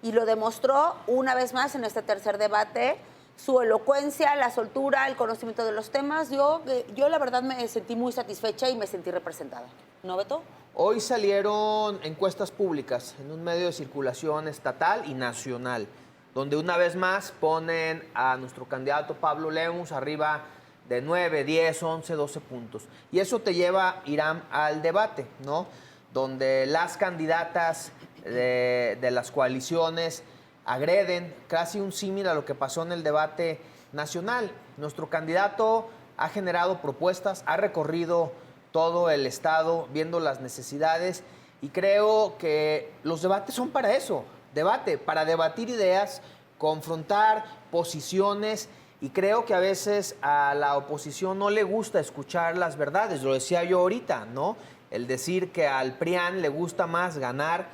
y lo demostró una vez más en este tercer debate. Su elocuencia, la soltura, el conocimiento de los temas. Yo la verdad me sentí muy satisfecha y me sentí representada. ¿No, Beto? Hoy salieron encuestas públicas en un medio de circulación estatal y nacional, donde una vez más ponen a nuestro candidato Pablo Lemus arriba de 9, 10, 11, 12 puntos. Y eso te lleva, Irán, al debate, ¿no? Donde las candidatas de las coaliciones agreden, casi un símil a lo que pasó en el debate nacional. Nuestro candidato ha generado propuestas, ha recorrido todo el estado viendo las necesidades, y creo que los debates son para eso, para debatir ideas, confrontar posiciones, y creo que a veces a la oposición no le gusta escuchar las verdades. Lo decía yo ahorita, ¿no? El decir que al PRIAN le gusta más ganar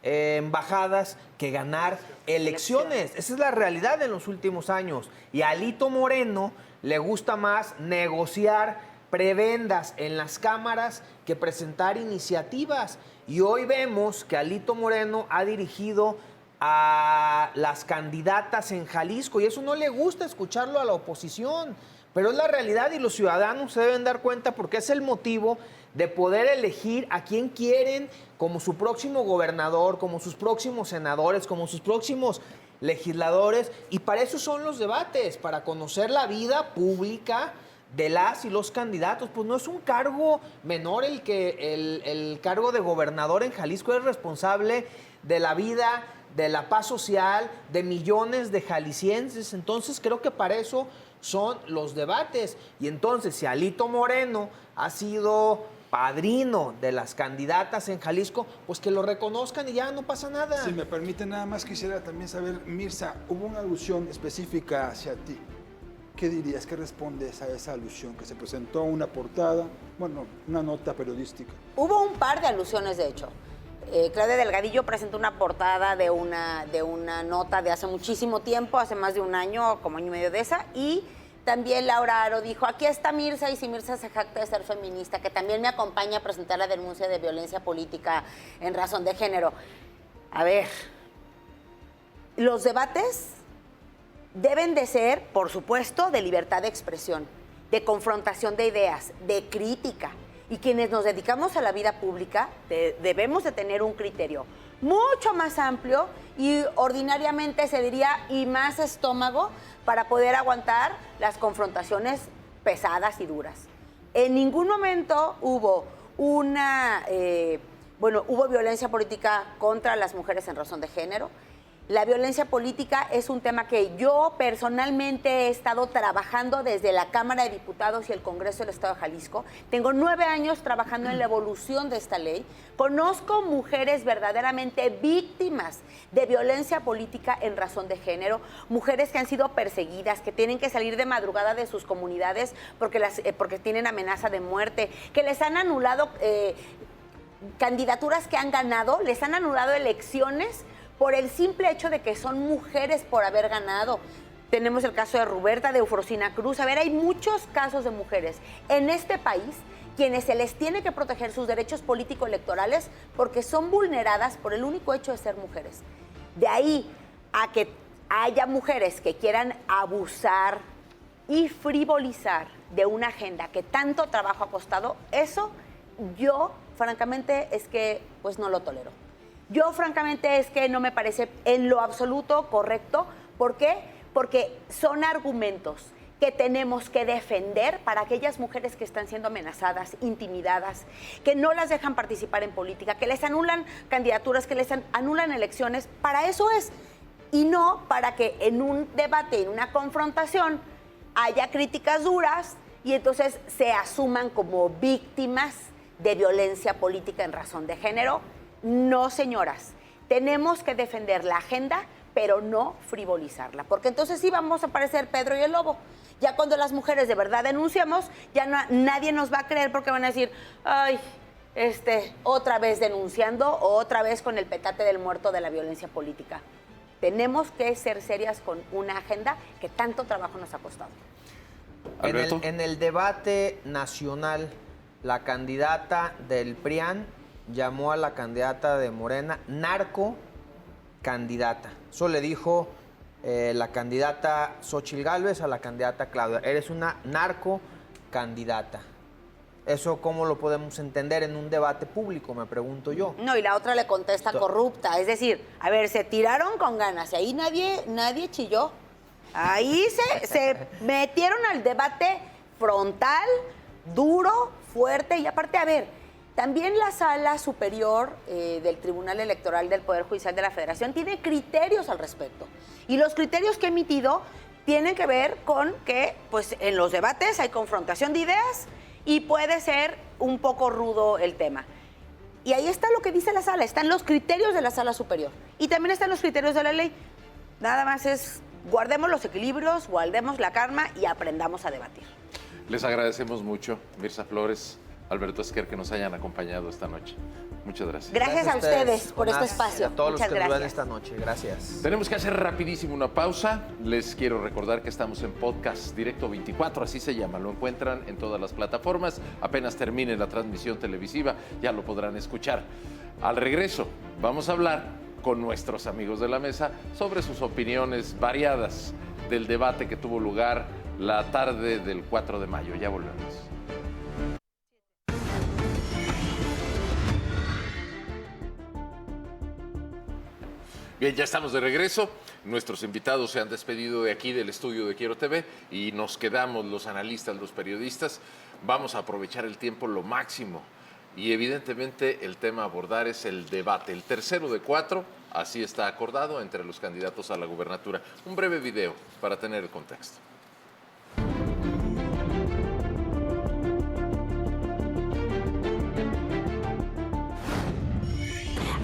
embajadas que ganar elecciones. Esa es la realidad en los últimos años. Y a Alito Moreno le gusta más negociar prebendas en las cámaras que presentar iniciativas. Y hoy vemos que Alito Moreno ha dirigido a las candidatas en Jalisco, y eso no le gusta escucharlo a la oposición, pero es la realidad y los ciudadanos se deben dar cuenta porque es el motivo de poder elegir a quien quieren como su próximo gobernador, como sus próximos senadores, como sus próximos legisladores, y para eso son los debates, para conocer la vida pública de las y los candidatos. Pues no es un cargo menor el cargo de gobernador en Jalisco, es responsable de la vida, de la paz social, de millones de jaliscienses. Entonces creo que para eso son los debates. Y entonces si Alito Moreno ha sido padrino de las candidatas en Jalisco, pues que lo reconozcan y ya no pasa nada. Si me permite, nada más quisiera también saber, Mirza, hubo una alusión específica hacia ti. ¿Qué dirías? ¿Qué respondes a esa alusión que se presentó una portada, bueno, una nota periodística? Hubo un par de alusiones, de hecho. Claudia Delgadillo presentó una portada de una nota de hace muchísimo tiempo, hace más de un año, como año y medio de esa, y también Laura Aro dijo, aquí está Mirza, y si Mirza se jacta de ser feminista, que también me acompaña a presentar la denuncia de violencia política en razón de género. A ver, los debates deben de ser, por supuesto, de libertad de expresión, de confrontación de ideas, de crítica. Y quienes nos dedicamos a la vida pública debemos de tener un criterio mucho más amplio y ordinariamente se diría y más estómago para poder aguantar las confrontaciones pesadas y duras. En ningún momento hubo hubo violencia política contra las mujeres en razón de género. La violencia política es un tema que yo personalmente he estado trabajando desde la Cámara de Diputados y el Congreso del Estado de Jalisco. Tengo 9 años trabajando en la evolución de esta ley. Conozco mujeres verdaderamente víctimas de violencia política en razón de género, mujeres que han sido perseguidas, que tienen que salir de madrugada de sus comunidades porque tienen amenaza de muerte, que les han anulado candidaturas que han ganado, les han anulado elecciones por el simple hecho de que son mujeres por haber ganado. Tenemos el caso de Ruberta, de Eufrosina Cruz. A ver, hay muchos casos de mujeres en este país quienes se les tiene que proteger sus derechos político-electorales porque son vulneradas por el único hecho de ser mujeres. De ahí a que haya mujeres que quieran abusar y frivolizar de una agenda que tanto trabajo ha costado, eso yo, francamente, es que pues no lo tolero. Yo, francamente, es que no me parece en lo absoluto correcto. ¿Por qué? Porque son argumentos que tenemos que defender para aquellas mujeres que están siendo amenazadas, intimidadas, que no las dejan participar en política, que les anulan candidaturas, que les anulan elecciones. Para eso es. Y no para que en un debate, en una confrontación, haya críticas duras y entonces se asuman como víctimas de violencia política en razón de género. No, señoras, tenemos que defender la agenda, pero no frivolizarla, porque entonces sí vamos a parecer Pedro y el Lobo. Ya cuando las mujeres de verdad denunciamos, ya nadie nos va a creer porque van a decir, ay, otra vez denunciando o otra vez con el petate del muerto de la violencia política. Tenemos que ser serias con una agenda que tanto trabajo nos ha costado. En el debate nacional, la candidata del PRIAN llamó a la candidata de Morena narco candidata. Eso le dijo la candidata Xóchitl Gálvez a la candidata Claudia. Eres una narco candidata. ¿Eso cómo lo podemos entender en un debate público, me pregunto yo? No, y la otra le contesta corrupta. Es decir, a ver, se tiraron con ganas y ahí nadie chilló. Ahí se metieron al debate frontal, duro, fuerte y aparte, a ver, también la Sala Superior del Tribunal Electoral del Poder Judicial de la Federación tiene criterios al respecto. Y los criterios que ha emitido tienen que ver con que pues, en los debates hay confrontación de ideas y puede ser un poco rudo el tema. Y ahí está lo que dice la Sala, están los criterios de la Sala Superior. Y también están los criterios de la ley. Nada más es, guardemos los equilibrios, guardemos la calma y aprendamos a debatir. Les agradecemos mucho, Mirza Flores, Alberto Esquer, que nos hayan acompañado esta noche. Muchas gracias. Gracias a ustedes por este espacio. A todos Muchas los que nos ven gracias. esta noche. Gracias. Tenemos que hacer rapidísimo una pausa. Les quiero recordar que estamos en Podcast Directo 24, así se llama. Lo encuentran en todas las plataformas. Apenas termine la transmisión televisiva, ya lo podrán escuchar. Al regreso, vamos a hablar con nuestros amigos de la mesa sobre sus opiniones variadas del debate que tuvo lugar la tarde del 4 de mayo. Ya volvemos. Bien, ya estamos de regreso. Nuestros invitados se han despedido de aquí del estudio de Quiero TV y nos quedamos los analistas, los periodistas. Vamos a aprovechar el tiempo lo máximo y evidentemente el tema a abordar es el debate, el tercero de 4, así está acordado entre los candidatos a la gubernatura. Un breve video para tener el contexto.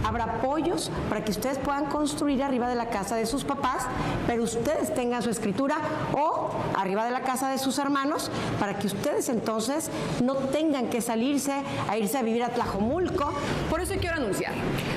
Habrá apoyos para que ustedes puedan construir arriba de la casa de sus papás, pero ustedes tengan su escritura, o arriba de la casa de sus hermanos, para que ustedes entonces no tengan que salirse a irse a vivir a Tlajomulco. Por eso quiero anunciar,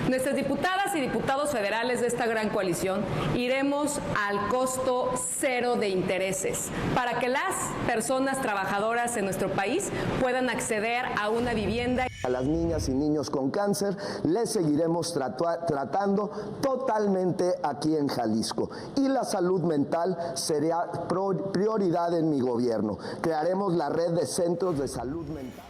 nuestras diputadas y diputados federales de esta gran coalición iremos al costo cero de intereses para que las personas trabajadoras en nuestro país puedan acceder a una vivienda. A las niñas y niños con cáncer les seguiremos tratando totalmente aquí en Jalisco. Y la salud mental será prioridad en mi gobierno. Crearemos la red de centros de salud mental.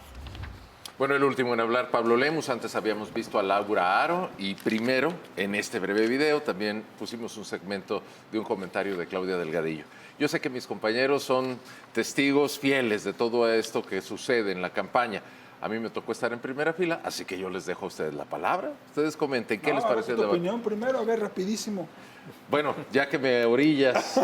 Bueno, el último en hablar, Pablo Lemus. Antes habíamos visto a Laura Aro y primero, en este breve video, también pusimos un segmento de un comentario de Claudia Delgadillo. Yo sé que mis compañeros son testigos fieles de todo esto que sucede en la campaña. A mí me tocó estar en primera fila, así que yo les dejo a ustedes la palabra. Ustedes comenten, ¿qué les pareció el debate? Opinión primero, a ver, rapidísimo. Bueno, ya que me orillas,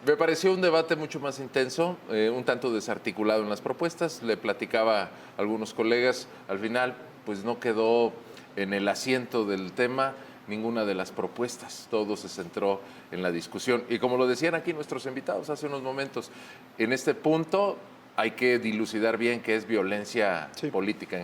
me pareció un debate mucho más intenso, un tanto desarticulado en las propuestas. Le platicaba a algunos colegas, al final, pues no quedó en el asiento del tema ninguna de las propuestas. Todo se centró en la discusión. Y como lo decían aquí nuestros invitados hace unos momentos, en este punto hay que dilucidar bien qué es violencia política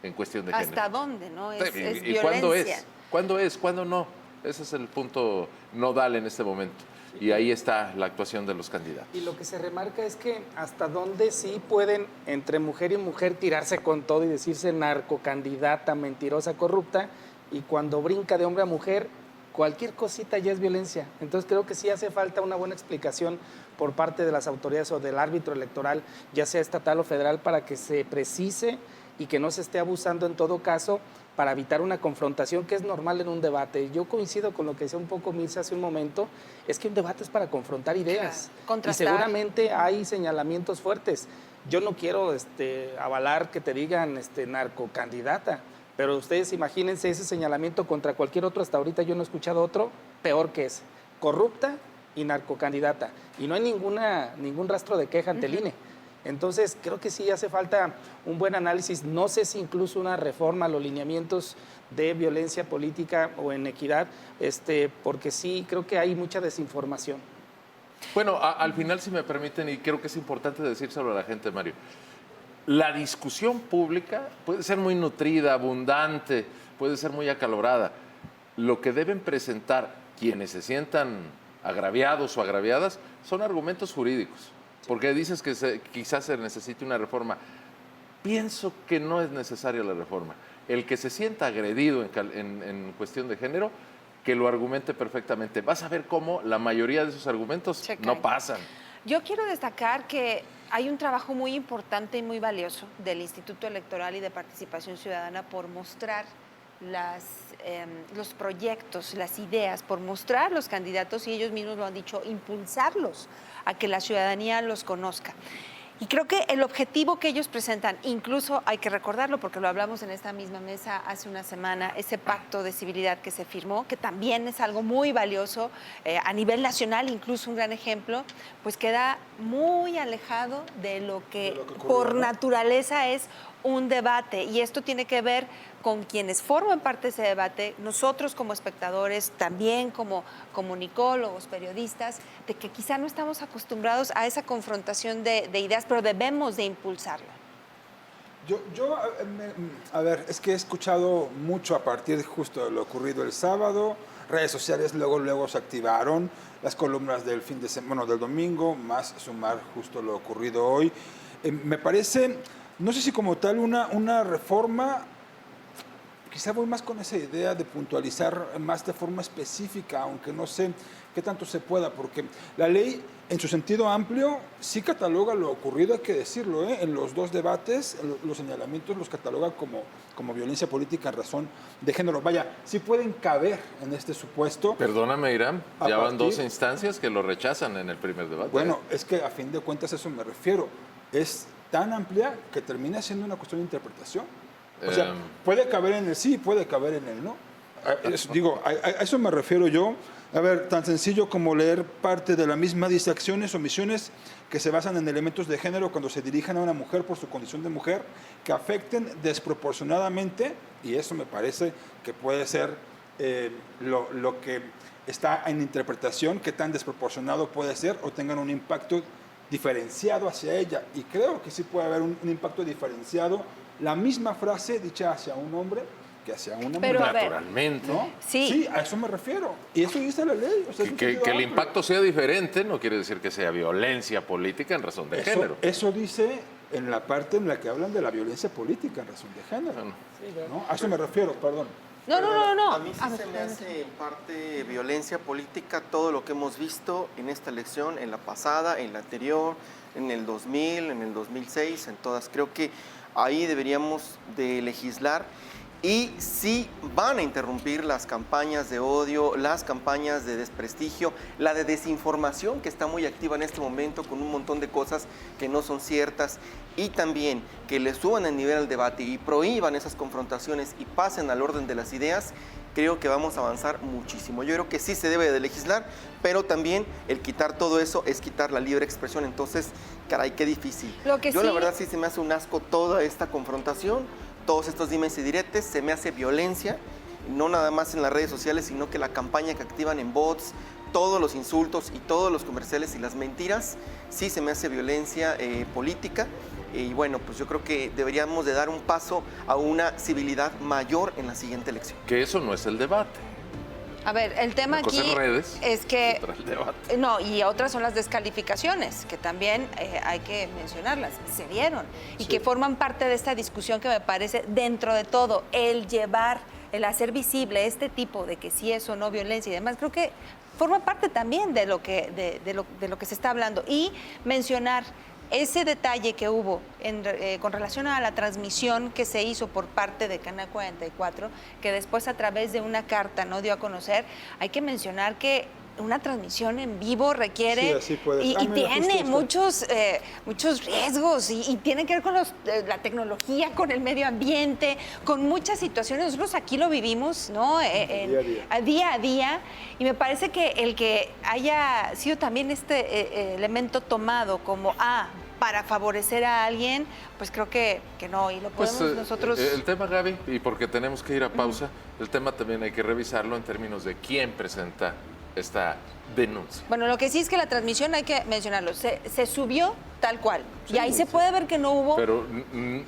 en cuestión de género. ¿Hasta dónde, no? Es ¿Y violencia. cuándo es? ¿Cuándo es? ¿Cuándo no? Ese es el punto nodal en este momento. Y ahí está la actuación de los candidatos. Y lo que se remarca es que hasta dónde sí pueden, entre mujer y mujer, tirarse con todo y decirse narcocandidata, mentirosa, corrupta, y cuando brinca de hombre a mujer, cualquier cosita ya es violencia. Entonces creo que sí hace falta una buena explicación por parte de las autoridades o del árbitro electoral, ya sea estatal o federal, para que se precise y que no se esté abusando en todo caso, para evitar una confrontación que es normal en un debate. Yo coincido con lo que decía un poco Mirza hace un momento, es que un debate es para confrontar ideas. Y seguramente hay señalamientos fuertes. Yo no quiero avalar que te digan narcocandidata, pero ustedes imagínense ese señalamiento contra cualquier otro. Hasta ahorita yo no he escuchado otro peor que ese. Corrupta y narcocandidata. Y no hay ningún rastro de queja ante el INE. Entonces, creo que sí hace falta un buen análisis. No sé si incluso una reforma a los lineamientos de violencia política o en equidad, porque sí creo que hay mucha desinformación. Bueno, al final, si me permiten, y creo que es importante decírselo a la gente, Mario, la discusión pública puede ser muy nutrida, abundante, puede ser muy acalorada. Lo que deben presentar quienes se sientan agraviados o agraviadas son argumentos jurídicos. Porque dices que quizás se necesite una reforma. Pienso que no es necesaria la reforma. El que se sienta agredido en cuestión de género, que lo argumente perfectamente. Vas a ver cómo la mayoría de esos argumentos no pasan. Yo quiero destacar que hay un trabajo muy importante y muy valioso del Instituto Electoral y de Participación Ciudadana por mostrar los proyectos, las ideas, por mostrar los candidatos, y ellos mismos lo han dicho, impulsarlos a que la ciudadanía los conozca. Y creo que el objetivo que ellos presentan, incluso hay que recordarlo porque lo hablamos en esta misma mesa hace una semana, ese pacto de civilidad que se firmó, que también es algo muy valioso a nivel nacional, incluso un gran ejemplo, pues queda muy alejado de lo que por naturaleza es un debate. Y esto tiene que ver con quienes forman parte de ese debate, nosotros como espectadores, también como comunicólogos, periodistas, de que quizá no estamos acostumbrados a esa confrontación de ideas, pero debemos de impulsarla. A ver, es que he escuchado mucho a partir justo de lo ocurrido el sábado, redes sociales luego se activaron, las columnas del fin de semana, del domingo, más sumar justo lo ocurrido hoy. Me parece, no sé si como tal una reforma quizá voy más con esa idea de puntualizar más de forma específica, aunque no sé qué tanto se pueda, porque la ley, en su sentido amplio, sí cataloga lo ocurrido, hay que decirlo, en los dos debates, los señalamientos los cataloga como violencia política en razón de género. Vaya, sí pueden caber en este supuesto. Perdóname, Irán, ya van 2 instancias que lo rechazan en el primer debate. Bueno, es que a fin de cuentas a eso me refiero. Es tan amplia que termina siendo una cuestión de interpretación. O sea, puede caber en el sí, puede caber en el no. A eso me refiero yo. A ver, tan sencillo como leer parte de la misma, dice acciones o omisiones que se basan en elementos de género cuando se dirigen a una mujer por su condición de mujer, que afecten desproporcionadamente, y eso me parece que puede ser lo que está en interpretación, qué tan desproporcionado puede ser o tengan un impacto diferenciado hacia ella. Y creo que sí puede haber un impacto diferenciado, la misma frase dicha hacia un hombre que hacia una mujer. Naturalmente. ¿No? Sí, a eso me refiero. Y eso dice la ley. O sea, que el impacto sea diferente no quiere decir que sea violencia política en razón de género. Eso dice en la parte en la que hablan de la violencia política en razón de género. ¿No? A eso me refiero, perdón. No. A mí sí se me hace en parte violencia política todo lo que hemos visto en esta elección, en la pasada, en la anterior, en el 2000, en el 2006, en todas. Creo que ahí deberíamos de legislar. Y sí van a interrumpir las campañas de odio, las campañas de desprestigio, la de desinformación que está muy activa en este momento con un montón de cosas que no son ciertas, y también que le suban el nivel al debate y prohíban esas confrontaciones y pasen al orden de las ideas. Creo que vamos a avanzar muchísimo. Yo creo que sí se debe de legislar, pero también el quitar todo eso es quitar la libre expresión. Entonces, caray, qué difícil. La verdad sí se me hace un asco toda esta confrontación. Todos estos dimes y diretes, se me hace violencia, no nada más en las redes sociales, sino que la campaña que activan en bots, todos los insultos y todos los comerciales y las mentiras, sí se me hace violencia política. Y bueno, pues yo creo que deberíamos de dar un paso a una civilidad mayor en la siguiente elección. Que eso no es el debate. A ver, el tema aquí es que... No, y otras son las descalificaciones, que también hay que mencionarlas, se dieron, y que forman parte de esta discusión que me parece, dentro de todo, el hacer visible este tipo de que sí es o no violencia y demás, creo que forma parte también de lo que se está hablando. Y mencionar ese detalle que hubo con relación a la transmisión que se hizo por parte de Canal 44, que después a través de una carta no dio a conocer, hay que mencionar que una transmisión en vivo requiere y tiene muchos riesgos y tiene que ver con la tecnología, con el medio ambiente, con muchas situaciones. Nosotros aquí lo vivimos, ¿no? Día a día, y me parece que el que haya sido también este elemento tomado como para favorecer a alguien, pues creo que no, y lo podemos nosotros... El tema, Gaby, y porque tenemos que ir a pausa, el tema también hay que revisarlo en términos de quién presenta esta denuncia. Bueno, lo que sí es que la transmisión, hay que mencionarlo, se subió tal cual. Sí, y ahí se puede ver que no hubo... Pero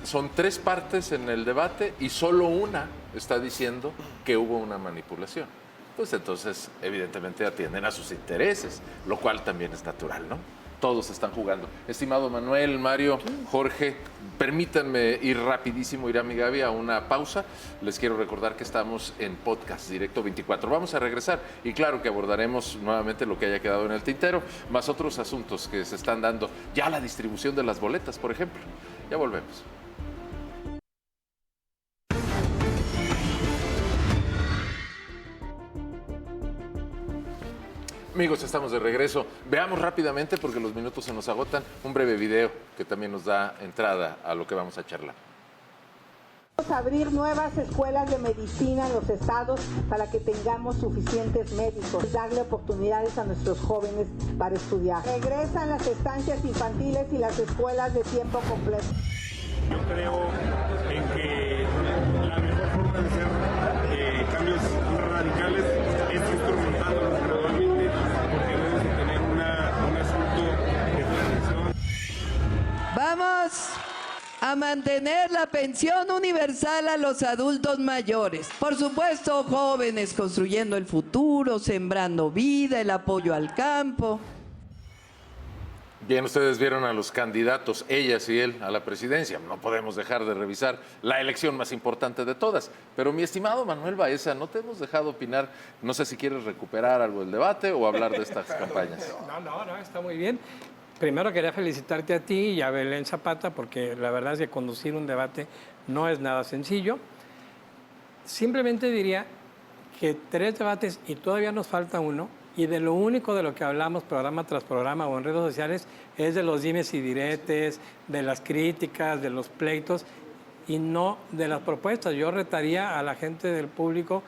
son 3 partes en el debate y solo una está diciendo que hubo una manipulación. Pues entonces, evidentemente, atienden a sus intereses, lo cual también es natural, ¿no? Todos están jugando. Estimado Manuel, Mario, Jorge, permítanme ir rapidísimo, Irán y Gaby, a una pausa. Les quiero recordar que estamos en Podcast Directo 24. Vamos a regresar y claro que abordaremos nuevamente lo que haya quedado en el tintero, más otros asuntos que se están dando. Ya la distribución de las boletas, por ejemplo. Ya volvemos. Amigos, estamos de regreso. Veamos rápidamente, porque los minutos se nos agotan, un breve video que también nos da entrada a lo que vamos a charlar. Vamos a abrir nuevas escuelas de medicina en los estados para que tengamos suficientes médicos, darle oportunidades a nuestros jóvenes para estudiar. Regresan las estancias infantiles y las escuelas de tiempo completo. Yo creo en que la mejor forma de hacer cambios radicales es instrumentándolos gradualmente, porque debemos de tener un asunto de prevención. Vamos a mantener la pensión universal a los adultos mayores. Por supuesto, jóvenes construyendo el futuro, sembrando vida, el apoyo al campo. Bien, ustedes vieron a los candidatos, ellas y él, a la presidencia. No podemos dejar de revisar la elección más importante de todas. Pero mi estimado Manuel Baeza, no te hemos dejado opinar. No sé si quieres recuperar algo del debate o hablar de estas campañas. No, está muy bien. Primero quería felicitarte a ti y a Belén Zapata, porque la verdad es que conducir un debate no es nada sencillo. Simplemente diría que 3 debates y todavía nos falta uno, y de lo único de lo que hablamos programa tras programa o en redes sociales es de los dimes y diretes, de las críticas, de los pleitos y no de las propuestas. Yo retaría a la gente del público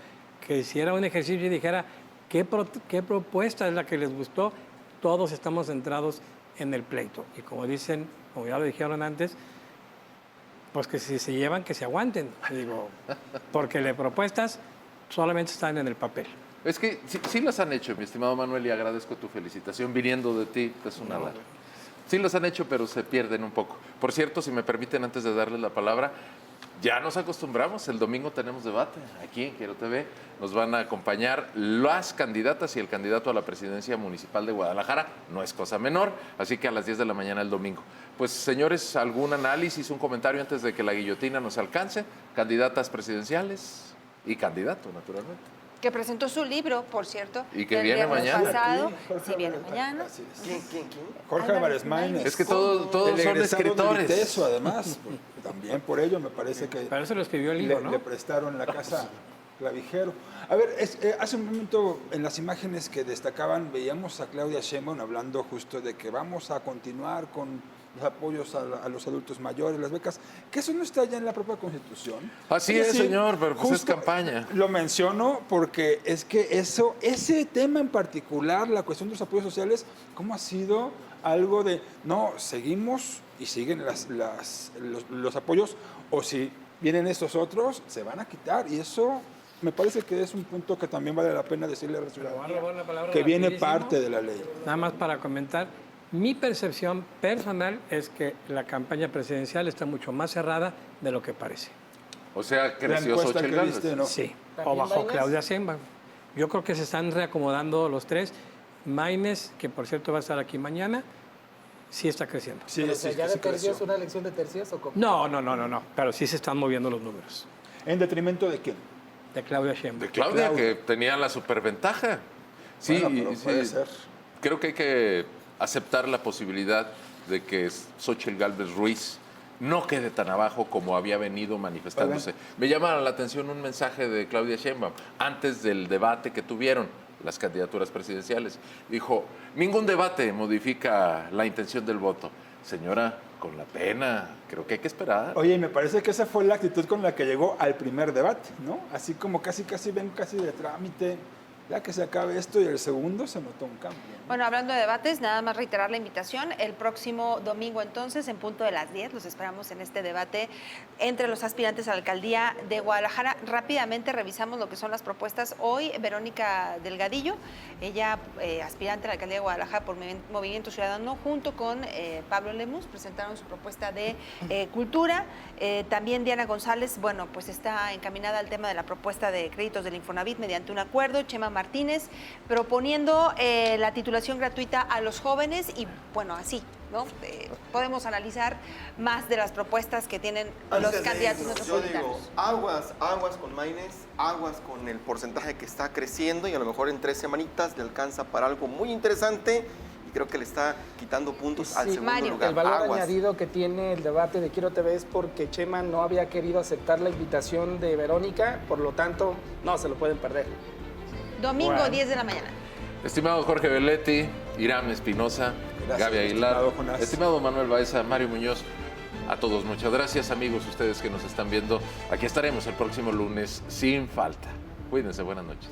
que hiciera un ejercicio y dijera qué propuesta es la que les gustó. Todos estamos centrados en el pleito. Y como dicen, como ya lo dijeron antes, pues que si se llevan, que se aguanten. Digo, porque las propuestas solamente están en el papel. Es que sí las han hecho, mi estimado Manuel, y agradezco tu felicitación viniendo de ti, que es una halago. Sí las han hecho, pero se pierden un poco. Por cierto, si me permiten, antes de darles la palabra, ya nos acostumbramos, el domingo tenemos debate aquí en Quiero TV. Nos van a acompañar las candidatas y el candidato a la presidencia municipal de Guadalajara. No es cosa menor, así que a las 10 de la mañana el domingo. Pues, señores, ¿algún análisis, un comentario antes de que la guillotina nos alcance? Candidatas presidenciales y candidato, naturalmente. Que presentó su libro, por cierto. Y que viene mañana. Pasado. Sí, viene mañana. ¿Quién? Jorge Álvarez Maínez. Es que todos son escritores. Eso, además. También por ello me parece que... Para eso lo escribió el libro, ¿no? Le prestaron la casa Clavijero. A ver, hace un momento en las imágenes que destacaban veíamos a Claudia Sheinbaum hablando justo de que vamos a continuar con los apoyos a los adultos mayores, las becas, que eso no está ya en la propia Constitución. Así es, señor, pero pues es campaña. Lo menciono porque es que ese tema en particular, la cuestión de los apoyos sociales, ¿cómo ha sido algo de, no, seguimos y siguen los apoyos, o si vienen estos otros, se van a quitar? Y eso me parece que es un punto que también vale la pena decirle a la ciudadanía, que viene parte de la ley. Nada más para comentar, mi percepción personal es que la campaña presidencial está mucho más cerrada de lo que parece. O sea, creció Xochitl Gálvez. ¿no? Sí, o bajo Claudia Sheinbaum. Yo creo que se están reacomodando los 3. Maínez, que por cierto va a estar aquí mañana, sí está creciendo. Sí, ¿ya de tercios una elección de tercios o cómo? No, pero sí se están moviendo los números. ¿En detrimento de quién? De Claudia Sheinbaum. De Claudia, que tenía la superventaja. Sí, bueno, puede ser. Creo que hay que aceptar la posibilidad de que Xochitl Gálvez Ruiz no quede tan abajo como había venido manifestándose. Me llama la atención un mensaje de Claudia Sheinbaum antes del debate que tuvieron las candidaturas presidenciales. Dijo, ningún debate modifica la intención del voto. Señora, con la pena, creo que hay que esperar. Oye, me parece que esa fue la actitud con la que llegó al primer debate, ¿no? Así como casi ven de trámite, ya que se acabe esto, y el segundo se notó un cambio, ¿no? Bueno, hablando de debates, nada más reiterar la invitación. El próximo domingo, entonces, en punto de las 10, los esperamos en este debate entre los aspirantes a la alcaldía de Guadalajara. Rápidamente revisamos lo que son las propuestas. Hoy, Verónica Delgadillo, ella aspirante a la alcaldía de Guadalajara por Movimiento Ciudadano, junto con Pablo Lemus, presentaron su propuesta de cultura. También Diana González, bueno, pues está encaminada al tema de la propuesta de créditos del Infonavit mediante un acuerdo. Chema Martínez proponiendo la titulación gratuita a los jóvenes y bueno, así, ¿no? Podemos analizar más de las propuestas que tienen los candidatos metropolitanos. Yo digo, aguas con Maínez, aguas con el porcentaje que está creciendo y a lo mejor en 3 semanitas le alcanza para algo muy interesante y creo que le está quitando puntos al segundo lugar. El valor añadido que tiene el debate de Quiero TV es porque Chema no había querido aceptar la invitación de Verónica, por lo tanto, no se lo pueden perder. Domingo, 10 de la mañana. Estimado Jorge Belletti, Irán Espinosa, Gaby Aguilar, estimado Manuel Baeza, Mario Muñoz, a todos muchas gracias, amigos, ustedes que nos están viendo. Aquí estaremos el próximo lunes sin falta. Cuídense, buenas noches.